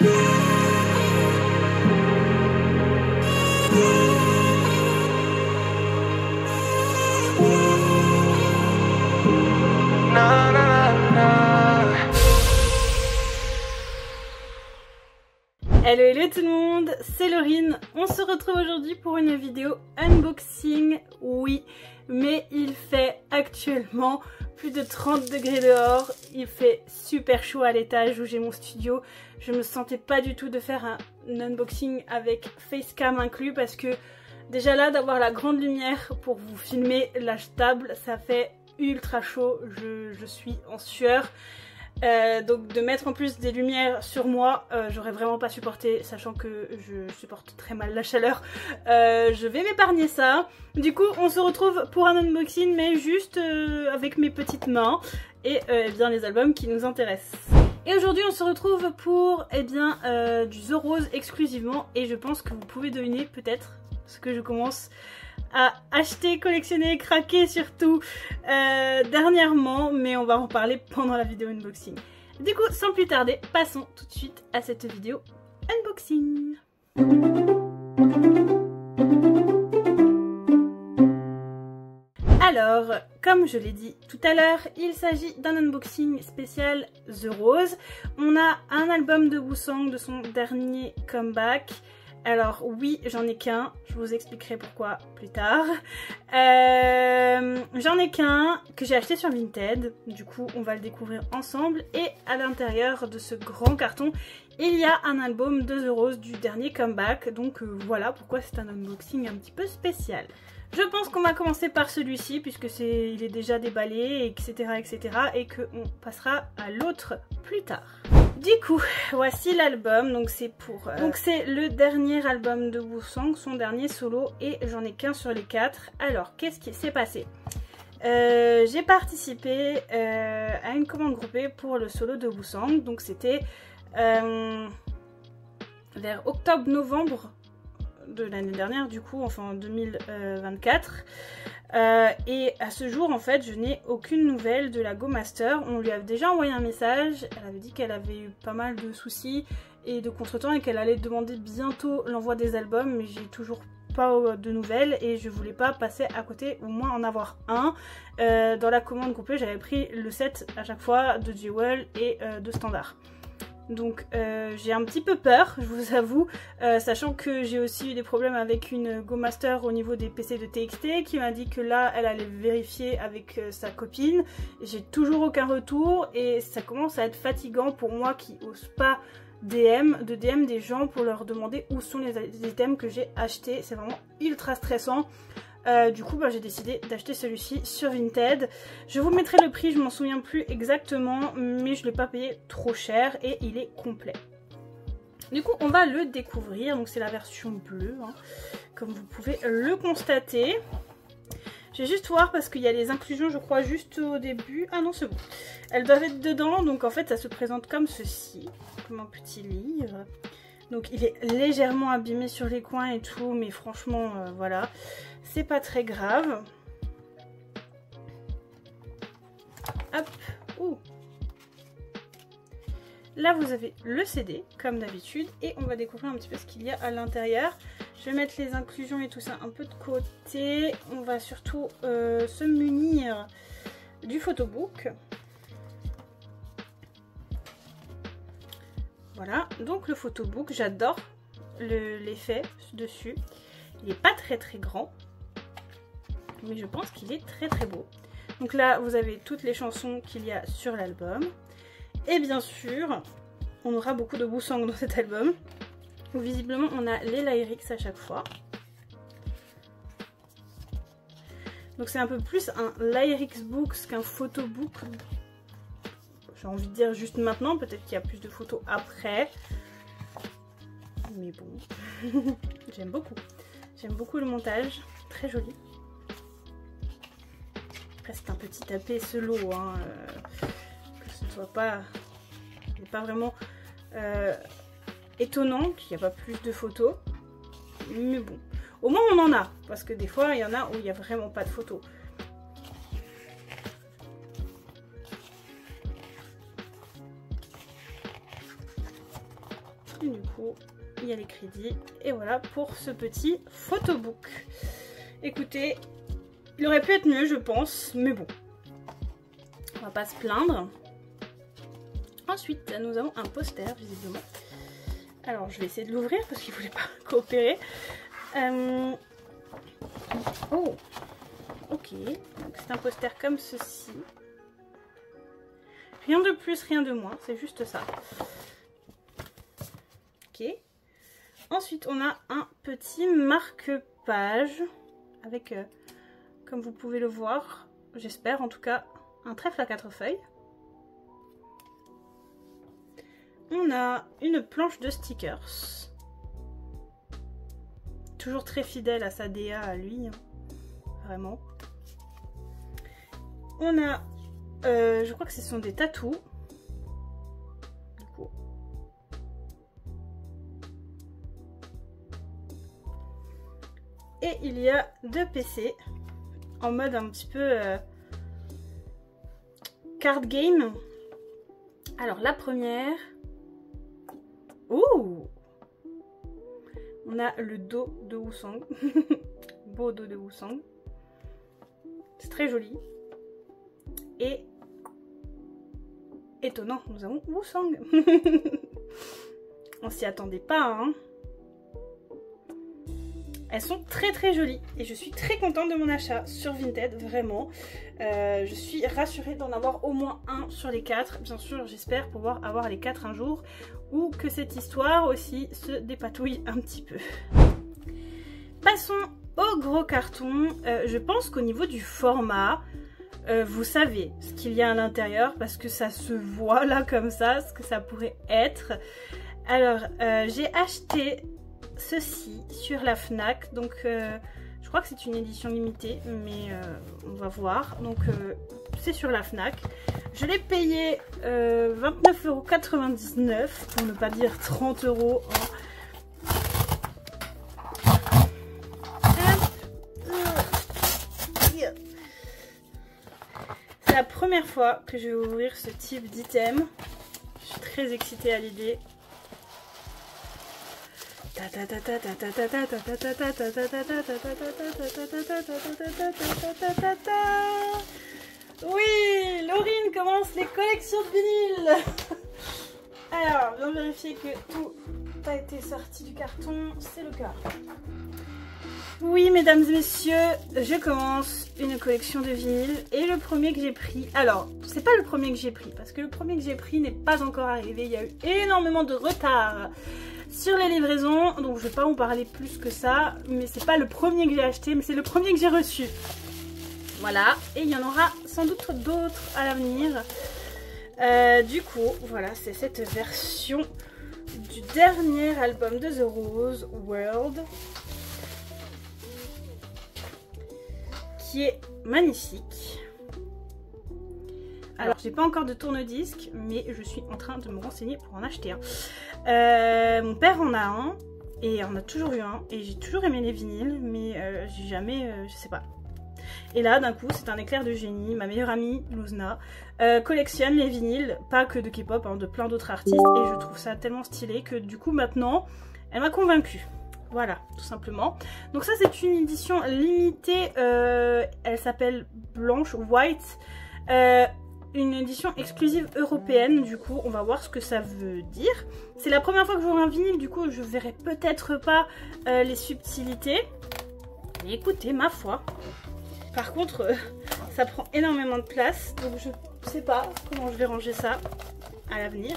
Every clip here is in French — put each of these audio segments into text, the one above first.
Hello hello tout le monde, c'est Laurine. On se retrouve aujourd'hui pour une vidéo unboxing. Oui, mais il fait actuellement plus de 30 degrés dehors. Il fait super chaud à l'étage où j'ai mon studio. Je me sentais pas du tout de faire un unboxing avec facecam inclus parce que déjà là d'avoir la grande lumière pour vous filmer la table, ça fait ultra chaud. Je suis en sueur. Donc de mettre en plus des lumières sur moi, j'aurais vraiment pas supporté, sachant que je supporte très mal la chaleur. Je vais m'épargner ça. Du coup on se retrouve pour un unboxing, mais juste avec mes petites mains et bien les albums qui nous intéressent. Et aujourd'hui on se retrouve pour du The Rose exclusivement, et je pense que vous pouvez deviner peut-être ce que je commence à acheter, collectionner, craquer surtout dernièrement, mais on va en parler pendant la vidéo unboxing. Du coup, sans plus tarder, passons tout de suite à cette vidéo unboxing. Alors, comme je l'ai dit tout à l'heure, il s'agit d'un unboxing spécial The Rose. On a un album de Woo-Sang de son dernier comeback. Alors oui, j'en ai qu'un, je vous expliquerai pourquoi plus tard. J'en ai qu'un que j'ai acheté sur Vinted, du coup on va le découvrir ensemble. Et à l'intérieur de ce grand carton, il y a un album de The Rose du dernier comeback. Donc voilà pourquoi c'est un unboxing un petit peu spécial. Je pense qu'on va commencer par celui-ci puisque il est déjà déballé, etc. et qu'on passera à l'autre plus tard. Du coup, voici l'album, donc c'est le dernier album de Woo-Sang, son dernier solo, et j'en ai qu'un sur les 4. Alors, qu'est-ce qui s'est passé? J'ai participé à une commande groupée pour le solo de Woo-Sang, donc c'était vers octobre-novembre de l'année dernière, du coup, enfin 2024. Et à ce jour, en fait, je n'ai aucune nouvelle de la Go Master. On lui avait déjà envoyé un message, elle avait dit qu'elle avait eu pas mal de soucis et de contretemps et qu'elle allait demander bientôt l'envoi des albums, mais j'ai toujours pas de nouvelles et je voulais pas passer à côté, au moins en avoir un. Dans la commande groupée, j'avais pris le set à chaque fois de Jewel et de Standard. Donc j'ai un petit peu peur, je vous avoue, sachant que j'ai aussi eu des problèmes avec une Go Master au niveau des PC de TXT qui m'a dit que là elle allait vérifier avec sa copine. J'ai toujours aucun retour et ça commence à être fatigant pour moi qui n'ose pas DM des gens pour leur demander où sont les items que j'ai achetés. C'est vraiment ultra stressant. Du coup j'ai décidé d'acheter celui-ci sur Vinted. Je vous mettrai le prix, je m'en souviens plus exactement, mais je ne l'ai pas payé trop cher et il est complet. Du coup on va le découvrir, donc c'est la version bleue, hein, comme vous pouvez le constater. Je vais juste voir parce qu'il y a les inclusions je crois juste au début. Ah non c'est bon, elles doivent être dedans, donc en fait ça se présente comme ceci, comme un petit livre. Donc il est légèrement abîmé sur les coins et tout, mais franchement voilà, c'est pas très grave. Hop, ouh. Là vous avez le CD comme d'habitude et on va découvrir un petit peu ce qu'il y a à l'intérieur. Je vais mettre les inclusions et tout ça un peu de côté. On va surtout se munir du photobook. Voilà, donc le photobook, j'adore l'effet dessus. Il n'est pas très grand, mais je pense qu'il est très beau. Donc là, vous avez toutes les chansons qu'il y a sur l'album. Et bien sûr, on aura beaucoup de Woo-Sang dans cet album. Donc, visiblement, on a les lyrics à chaque fois. Donc c'est un peu plus un lyrics book qu'un photobook. J'ai envie de dire juste maintenant, peut-être qu'il y a plus de photos après. Mais bon, j'aime beaucoup. J'aime beaucoup le montage, très joli. Presque un petit AP solo, hein, que ce ne soit pas, vraiment étonnant qu'il n'y a pas plus de photos. Mais bon, au moins on en a, parce que des fois il y en a où il n'y a vraiment pas de photos. Et du coup, il y a les crédits. Et voilà pour ce petit photobook. Écoutez, il aurait pu être mieux, je pense, mais bon. On va pas se plaindre. Ensuite, nous avons un poster, visiblement. Alors, je vais essayer de l'ouvrir parce qu'il ne voulait pas coopérer. Oh, ok. Donc, c'est un poster comme ceci. Rien de plus, rien de moins. C'est juste ça. Ok. Ensuite, on a un petit marque-page avec, comme vous pouvez le voir, j'espère en tout cas, un trèfle à 4 feuilles. On a une planche de stickers. Toujours très fidèle à sa DA à lui. Hein. Vraiment. On a, je crois que ce sont des tatous. Du coup. Et il y a 2 PC en mode un petit peu card game. Alors la première... Ouh! On a le dos de Wusang. Beau dos de Wusang. C'est très joli. Et étonnant, nous avons Wusang. On s'y attendait pas, hein. Elles sont très très jolies et je suis très contente de mon achat sur Vinted, vraiment. Je suis rassurée d'en avoir au moins un sur les 4. Bien sûr, j'espère pouvoir avoir les 4 un jour ou que cette histoire aussi se dépatouille un petit peu. Passons au gros carton. Je pense qu'au niveau du format, vous savez ce qu'il y a à l'intérieur parce que ça se voit là comme ça, ce que ça pourrait être. Alors, j'ai acheté ceci sur la Fnac, donc je crois que c'est une édition limitée, mais on va voir. Donc c'est sur la Fnac. Je l'ai payé 29,99 € pour ne pas dire 30 €. C'est la première fois que je vais ouvrir ce type d'item. Je suis très excitée à l'idée. Oui, Laurine commence les collections de vinyles. Alors, bien vérifier que tout a été sorti du carton, c'est le cas. Oui, mesdames et messieurs, je commence une collection de vinyles et le premier que j'ai pris, alors, c'est pas le premier que j'ai pris parce que le premier que j'ai pris n'est pas encore arrivé, il y a eu énormément de retard sur les livraisons, donc je vais pas vous parler plus que ça, mais c'est pas le premier que j'ai acheté, mais c'est le premier que j'ai reçu. Voilà, et il y en aura sans doute d'autres à l'avenir. Du coup, voilà, c'est cette version du dernier album de The Rose World, qui est magnifique. Alors, j'ai pas encore de tourne-disque, mais je suis en train de me renseigner pour en acheter un. Mon père en a un, et on a toujours eu un, et j'ai toujours aimé les vinyles, mais j'ai jamais, je sais pas. Et là, d'un coup, c'est un éclair de génie. Ma meilleure amie, Luzna, collectionne les vinyles, pas que de K-pop, hein, de plein d'autres artistes, et je trouve ça tellement stylé que du coup, maintenant, elle m'a convaincue. Voilà, tout simplement. Donc ça, c'est une édition limitée, elle s'appelle Blanche, White, une édition exclusive européenne. Du coup, on va voir ce que ça veut dire. C'est la première fois que j'aurai un vinyle, du coup, je verrai peut-être pas les subtilités. Mais écoutez, ma foi. Par contre, ça prend énormément de place, donc je sais pas comment je vais ranger ça à l'avenir.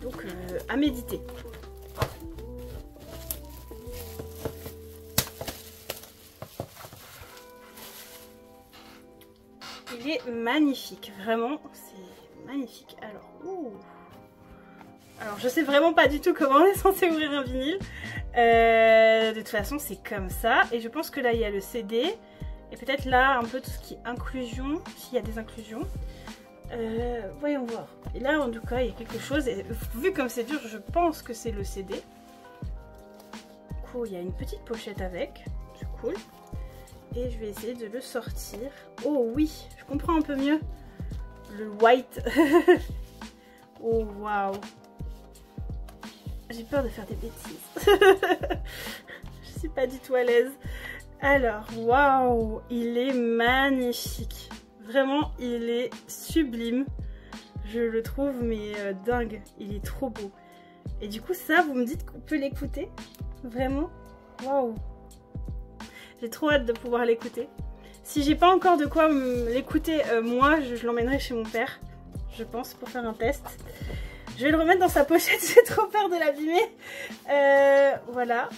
Donc, à méditer. Il est magnifique, vraiment, c'est magnifique. Alors, je sais vraiment pas du tout comment on est censé ouvrir un vinyle. De toute façon, c'est comme ça. Et je pense que là, il y a le CD. Et peut-être là, un peu tout ce qui est inclusion, s'il y a des inclusions. Voyons voir. Et là, en tout cas, il y a quelque chose. Et vu comme c'est dur, je pense que c'est le CD. Du coup, il y a une petite pochette avec. C'est cool. Et je vais essayer de le sortir. Oh oui, je comprends un peu mieux le white. Oh waouh. J'ai peur de faire des bêtises. Je suis pas du tout à l'aise. Alors, waouh, il est magnifique. Vraiment, il est sublime. Je le trouve mais dingue. Il est trop beau. Et du coup, ça, vous me dites qu'on peut l'écouter? Vraiment? Waouh. J'ai trop hâte de pouvoir l'écouter. Si j'ai pas encore de quoi l'écouter, moi, je l'emmènerai chez mon père, je pense, pour faire un test. Je vais le remettre dans sa pochette, j'ai trop peur de l'abîmer. Voilà.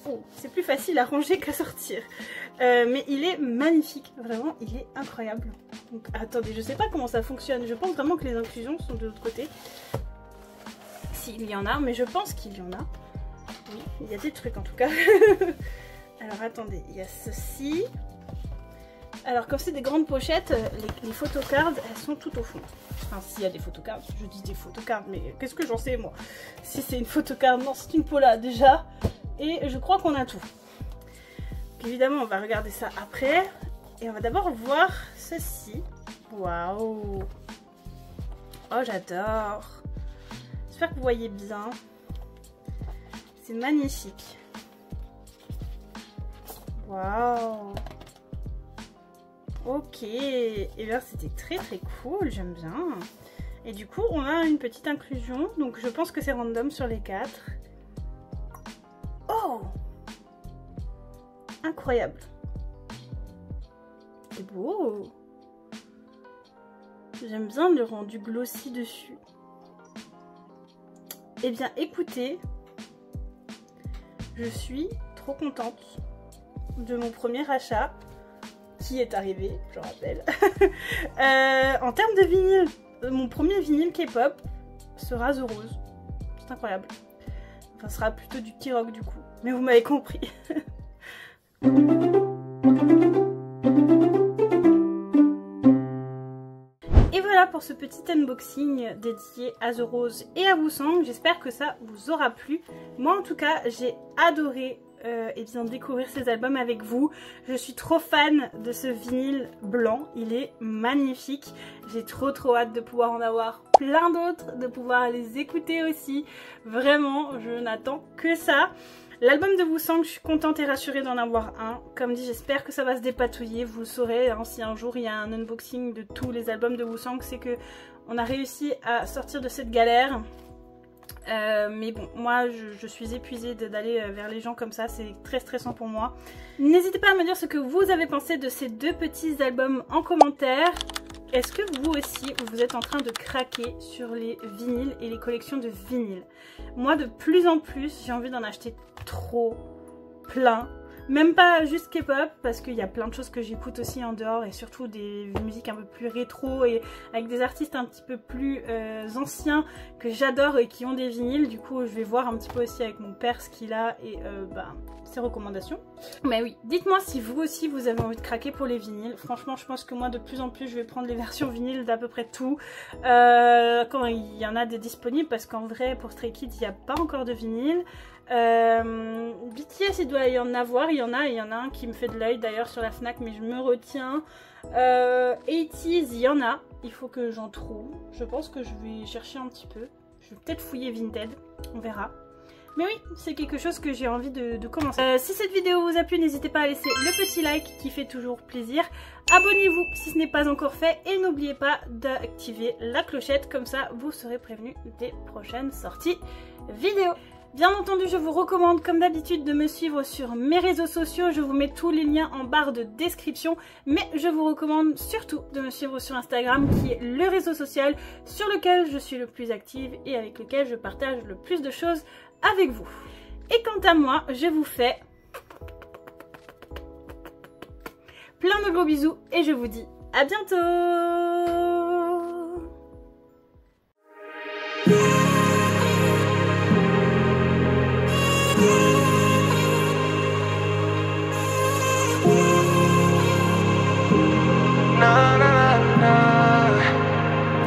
Oh, c'est plus facile à ranger qu'à sortir. Mais il est magnifique, vraiment, il est incroyable. Donc, attendez, je sais pas comment ça fonctionne. Je pense vraiment que les inclusions sont de l'autre côté. S'il y en a, mais je pense qu'il y en a. Oui, il y a des trucs en tout cas. Alors attendez, il y a ceci. Alors comme c'est des grandes pochettes, les photocards, elles sont tout au fond. Enfin, s'il y a des photocards, je dis des photocards, mais qu'est-ce que j'en sais moi? Si c'est une photocard, non, c'est une Pola déjà. Et je crois qu'on a tout. Donc, évidemment, on va regarder ça après. Et on va d'abord voir ceci. Waouh! Oh, j'adore! J'espère que vous voyez bien. C'est magnifique. Waouh! Ok, et bien c'était très très cool, j'aime bien. Et du coup, on a une petite inclusion, donc je pense que c'est random sur les 4. Oh! Incroyable. C'est beau. J'aime bien le rendu glossy dessus. Eh bien, écoutez, je suis trop contente de mon premier achat qui est arrivé, je rappelle. En termes de vinyle, mon premier vinyle K-pop sera The Rose. C'est incroyable. Enfin, ce sera plutôt du K-rock du coup, mais vous m'avez compris. Et voilà pour ce petit unboxing dédié à The Rose et à Woosang. J'espère que ça vous aura plu. Moi en tout cas, j'ai adoré et bien découvrir ces albums avec vous. Je suis trop fan de ce vinyle blanc, il est magnifique. J'ai trop hâte de pouvoir en avoir plein d'autres, de pouvoir les écouter aussi. Vraiment, je n'attends que ça. L'album de Woosang, je suis contente et rassurée d'en avoir un. Comme dit, j'espère que ça va se dépatouiller. Vous le saurez, hein, si un jour il y a un unboxing de tous les albums de Woosang, c'est que on a réussi à sortir de cette galère. Mais bon, moi je suis épuisée d'aller vers les gens comme ça, c'est très stressant pour moi. N'hésitez pas à me dire ce que vous avez pensé de ces deux petits albums en commentaire. Est-ce que vous aussi vous êtes en train de craquer sur les vinyles et les collections de vinyles? Moi de plus en plus j'ai envie d'en acheter trop, plein. Même pas juste K-pop, parce qu'il y a plein de choses que j'écoute aussi en dehors, et surtout des musiques un peu plus rétro et avec des artistes un petit peu plus anciens que j'adore et qui ont des vinyles. Du coup je vais voir un petit peu aussi avec mon père ce qu'il a et ses recommandations. Mais oui, dites-moi si vous aussi vous avez envie de craquer pour les vinyles. Franchement je pense que moi de plus en plus je vais prendre les versions vinyles d'à peu près tout quand il y en a des disponibles, parce qu'en vrai pour Stray Kids il n'y a pas encore de vinyle. BTS il doit y en avoir, il y en a un qui me fait de l'œil d'ailleurs sur la Fnac, mais je me retiens. 80s il y en a, il faut que j'en trouve. Je pense que je vais chercher un petit peu, je vais peut-être fouiller Vinted, on verra. Mais oui, c'est quelque chose que j'ai envie de commencer. Si cette vidéo vous a plu, n'hésitez pas à laisser le petit like qui fait toujours plaisir. Abonnez-vous si ce n'est pas encore fait et n'oubliez pas d'activer la clochette, comme ça vous serez prévenu des prochaines sorties vidéo. Bien entendu, je vous recommande comme d'habitude de me suivre sur mes réseaux sociaux. Je vous mets tous les liens en barre de description. Mais je vous recommande surtout de me suivre sur Instagram, qui est le réseau social sur lequel je suis le plus active et avec lequel je partage le plus de choses avec vous. Et quant à moi, je vous fais plein de gros bisous et je vous dis à bientôt.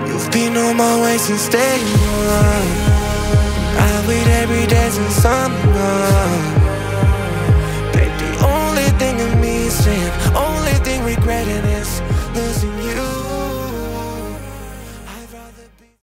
You've been on my way since day one. I wait every day since summer.